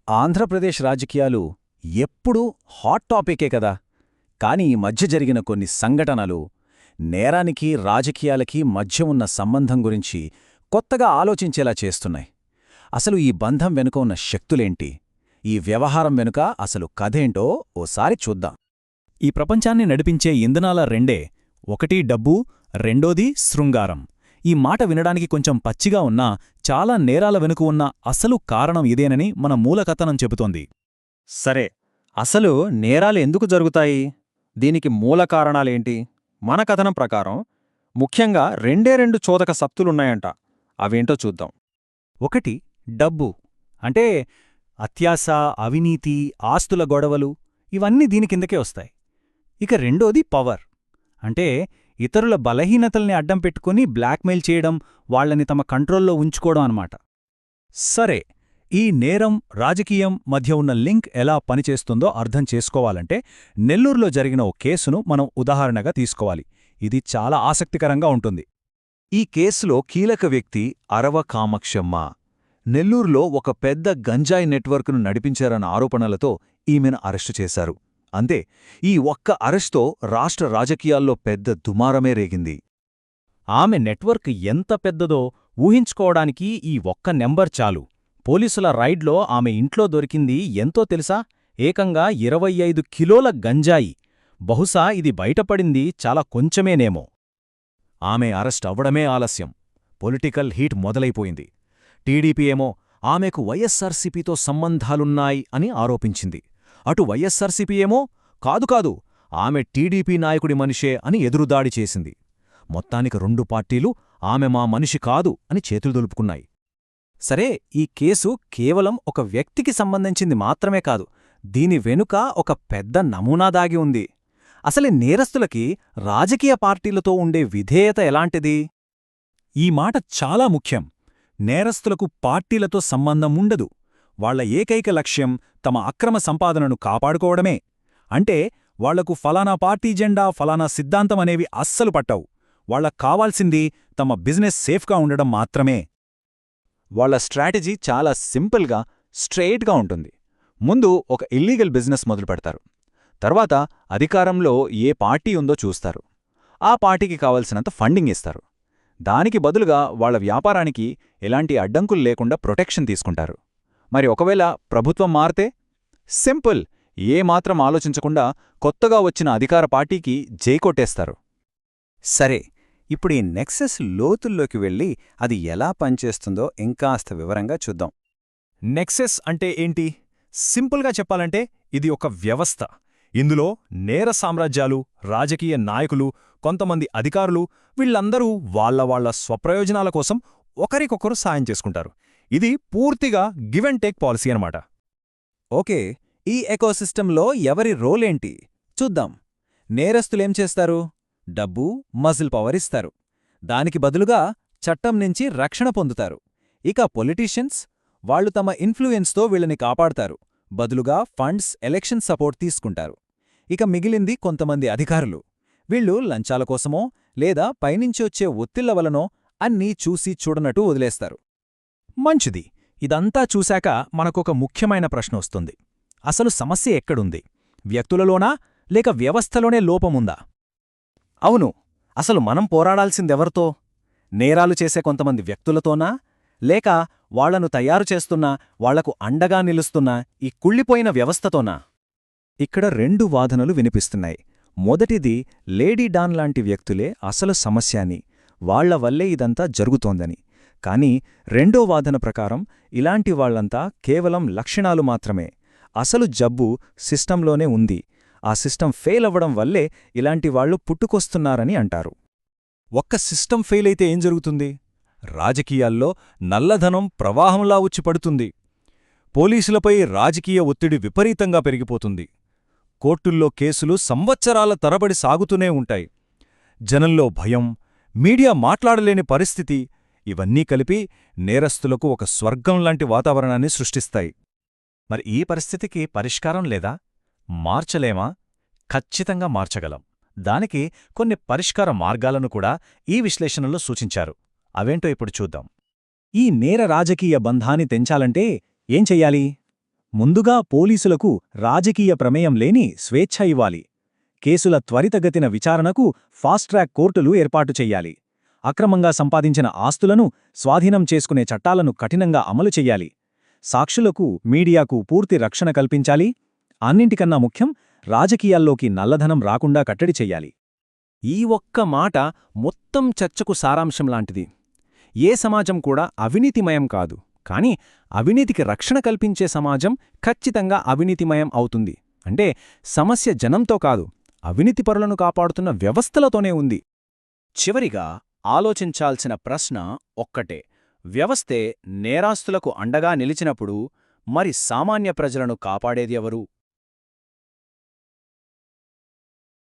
ఆంధ్రప్రదేశ్ రాజకీయాలు ఎప్పుడూ హాట్ టాపికే కదా. కాని ఈ మధ్య జరిగిన కొన్ని సంఘటనలు నేరానికి రాజకీయాలకి మధ్య ఉన్న సంబంధం గురించి కొత్తగా ఆలోచించేలా చేస్తున్నాయి. అసలు ఈ బంధం వెనుక ఉన్న శక్తులేంటి, ఈ వ్యవహారం వెనుక అసలు కథేంటో ఓసారి చూద్దాం. ఈ ప్రపంచాన్ని నడిపించే ఇంధనాల రెండే, ఒకటి డబ్బు, రెండోది శృంగారం. ఈ మాట వినడానికి కొంచెం పచ్చిగా ఉన్నా చాలా నేరాల వెనుక ఉన్న అసలు కారణం ఇదేనని మన మూలకథనం చెబుతోంది. సరే, అసలు నేరాలు ఎందుకు జరుగుతాయి? దీనికి మూల కారణాలేంటి? మన కథనం ప్రకారం ముఖ్యంగా రెండు చోదక శక్తులున్నాయంట. అవేంటో చూద్దాం. ఒకటి డబ్బు, అంటే అత్యాశ, అవినీతి, ఆస్తుల గొడవలు, ఇవన్నీ దీని కిందకే వస్తాయి. ఇక రెండోది పవర్, అంటే ఇతరుల బలహీనతల్ని అడ్డం పెట్టుకుని బ్లాక్మెయిల్ చేయడం, వాళ్లని తమ కంట్రోల్లో ఉంచుకోవడం అన్నమాట. సరే, ఈ నేరం రాజకీయం మధ్య ఉన్న లింక్ ఎలా పనిచేస్తుందో అర్థం చేసుకోవాలంటే నెల్లూరులో జరిగిన ఓ కేసును మనం ఉదాహరణగా తీసుకోవాలి. ఇది చాలా ఆసక్తికరంగా ఉంటుంది. ఈ కేసులో కీలక వ్యక్తి అరవ కామాక్షమ్మ. నెల్లూరులో ఒక పెద్ద గంజాయి నెట్వర్క్ను నడిపించారన్న ఆరోపణలతో ఈమెను అరెస్టు చేశారు. అంతే, ఈ ఒక్క అరెస్ట్తో రాష్ట్ర రాజకీయాల్లో పెద్ద దుమారమే రేగింది. ఆమె నెట్వర్క్ ఎంత పెద్దదో ఊహించుకోవడానికి ఈ ఒక్క నెంబర్ చాలు. పోలీసుల రైడ్లో ఆమె ఇంట్లో దొరికింది ఎంతో తెలుసా? ఏకంగా 25 కిలోల గంజాయి. బహుశా ఇది బయటపడింది చాలా కొంచెమేనేమో. ఆమె అరెస్ట్ అవ్వడమే ఆలస్యం. Political heat మొదలైపోయింది. టీడీపీ ఏమో ఆమెకు వైఎస్సార్సీపీతో సంబంధాలున్నాయి అని ఆరోపించింది. అటు వైఎస్సార్సీపీ ఏమో కాదు, ఆమె టీడీపీ నాయకుడి మనిషే అని ఎదురుదాడి చేసింది. మొత్తానికి రెండు పార్టీలు ఆమె మా మనిషి కాదు అని చేతులు దులుపుకున్నాయి. సరే, ఈ కేసు కేవలం ఒక వ్యక్తికి సంబంధించింది మాత్రమే కాదు, దీని వెనుక ఒక పెద్ద నమూనా దాగి ఉంది. అసలు నేరస్తులకి రాజకీయ పార్టీలతో ఉండే విధేయత ఎలాంటిది? ఈ మాట చాలా ముఖ్యం. నేరస్తులకు పార్టీలతో సంబంధం ఉండదు. వాళ్ల ఏకైక లక్ష్యం తమ అక్రమ సంపాదనను కాపాడుకోవడమే. అంటే వాళ్లకు ఫలానా పార్టీ జెండా, ఫలానా సిద్ధాంతం అనేవి అస్సలు పట్టవు. వాళ్లకు కావాల్సింది తమ బిజినెస్ సేఫ్గా ఉండడం మాత్రమే. వాళ్ల స్ట్రాటజీ చాలా సింపుల్గా, స్ట్రెయిట్గా ఉంటుంది. ముందు ఒక ఇల్లీగల్ బిజినెస్ మొదలుపెడతారు. తర్వాత అధికారంలో ఏ పార్టీ ఉందో చూస్తారు. ఆ పార్టీకి కావలసినంత ఫండింగ్ ఇస్తారు. దానికి బదులుగా వాళ్ల వ్యాపారానికి ఎలాంటి అడ్డంకులు లేకుండా ప్రొటెక్షన్ తీసుకుంటారు. మరి ఒకవేళ ప్రభుత్వం మారితే సింపుల్, ఏమాత్రం ఆలోచించకుండా కొత్తగా వచ్చిన అధికార పార్టీకి జైకొట్టేస్తారు. సరే, ఇప్పుడు ఈ నెక్సెస్ లోతుల్లోకి వెళ్ళి అది ఎలా పనిచేస్తుందో ఇంకాస్త వివరంగా చూద్దాం. నెక్సెస్ అంటే ఏంటి? సింపుల్గా చెప్పాలంటే ఇది ఒక వ్యవస్థ. ఇందులో నేర సామ్రాజ్యాలు, రాజకీయ నాయకులు, కొంతమంది అధికారులు, వీళ్లందరూ వాళ్ల స్వప్రయోజనాల కోసం ఒకరికొకరు సాయం చేసుకుంటారు. ఇది పూర్తిగా గివ్ అండ్ టేక్ పాలసీ అన్నమాట. ఓకే, ఈ ఎకోసిస్టంలో ఎవరి రోలేంటి చూద్దాం. నేరస్తులేం చేస్తారు? డబ్బు, మజిల్ పవర్ ఇస్తారు. దానికి బదులుగా చట్టం నుంచి రక్షణ పొందుతారు. ఇక పొలిటీషియన్స్, వాళ్లు తమ ఇన్ఫ్లుయెన్స్తో వీళ్ళని కాపాడతారు. బదులుగా ఫండ్స్, ఎలక్షన్ సపోర్ట్ తీసుకుంటారు. ఇక మిగిలింది కొంతమంది అధికారులు. వీళ్ళు లంచాల కోసమో లేదా పైనుంచి వచ్చే ఒత్తిళ్ల వలనో అన్నీ చూసి చూడనట్టు వదిలేస్తారు. మంచిది. ఇదంతా చూశాక మనకొక ముఖ్యమైన ప్రశ్న వస్తుంది. అసలు సమస్య ఎక్కడుంది? వ్యక్తులలోనా, లేక వ్యవస్థలోనే లోపముందా? అవును, అసలు మనం పోరాడాల్సిందెవరితో? నేరాలు చేసే కొంతమంది వ్యక్తులతోనా, లేక వాళ్లను తయారు చేస్తున్నా, వాళ్లకు అండగా నిలుస్తున్నా ఈ కుళ్ళిపోయిన వ్యవస్థతోనా? ఇక్కడ రెండు వాదనలు వినిపిస్తున్నాయి. మొదటిది, లేడీ డాన్ లాంటి వ్యక్తులే అసలు సమస్య అని, వాళ్ల వల్లే ఇదంతా జరుగుతోందని. కానీ రెండో వాదన ప్రకారం ఇలాంటి వాళ్లంతా కేవలం లక్షణాలు మాత్రమే. అసలు జబ్బు సిస్టంలోనే ఉంది. ఆ సిస్టం ఫెయిల్ అవ్వడం వల్లే ఇలాంటి వాళ్లు పుట్టుకొస్తున్నారని అంటారు. ఒక్క సిస్టం ఫెయిల్ అయితే ఏం జరుగుతుంది? రాజకీయాల్లో నల్లధనం ప్రవాహంలా ఉచ్చిపడుతుంది. పోలీసులపై రాజకీయ ఒత్తిడి విపరీతంగా పెరిగిపోతుంది. కోర్టుల్లో కేసులు సంవత్సరాల తరబడి సాగుతూనే ఉంటాయి. జనంలో భయం, మీడియా మాట్లాడలేని పరిస్థితి, ఇవన్నీ కలిపి నేరస్తులకు ఒక స్వర్గంలాంటి వాతావరణాన్ని సృష్టిస్తాయి. మరి ఈ పరిస్థితికి పరిష్కారం లేదా? మార్చలేమా? ఖచ్చితంగా మార్చగలం. దానికి కొన్ని పరిష్కార మార్గాలను కూడా ఈ విశ్లేషణలో సూచించారు. అవేంటో ఇప్పుడు చూద్దాం. ఈ నేర రాజకీయ బంధాన్ని తెంచాలంటే ఏం చెయ్యాలి? ముందుగా పోలీసులకు రాజకీయ ప్రమేయం లేని స్వేచ్ఛ ఇవ్వాలి. కేసుల త్వరితగతిన విచారణకు ఫాస్ట్ ట్రాక్ కోర్టులు ఏర్పాటు చెయ్యాలి. అక్రమంగా సంపాదించిన ఆస్తులను స్వాధీనం చేసుకునే చట్టాలను కఠినంగా అమలు చెయ్యాలి. సాక్షులకు, మీడియాకు పూర్తి రక్షణ కల్పించాలి. అన్నింటికన్నా ముఖ్యం, రాజకీయాల్లోకి నల్లధనం రాకుండా కట్టడి చెయ్యాలి. ఈ ఒక్క మాట మొత్తం చర్చకు సారాంశం లాంటిది. ఏ సమాజం కూడా అవినీతిమయం కాదు, కాని అవినీతికి రక్షణ కల్పించే సమాజం ఖచ్చితంగా అవినీతిమయం అవుతుంది. అంటే సమస్య జనంతో కాదు, అవినీతిపరులను కాపాడుతున్న వ్యవస్థలతోనే ఉంది. చివరిగా ఆలోచించాల్సిన ప్రశ్న ఒక్కటే: వ్యవస్థే నేరాస్తులకు అండగా నిలిచినప్పుడు మరి సామాన్య ప్రజలను కాపాడేది ఎవరు?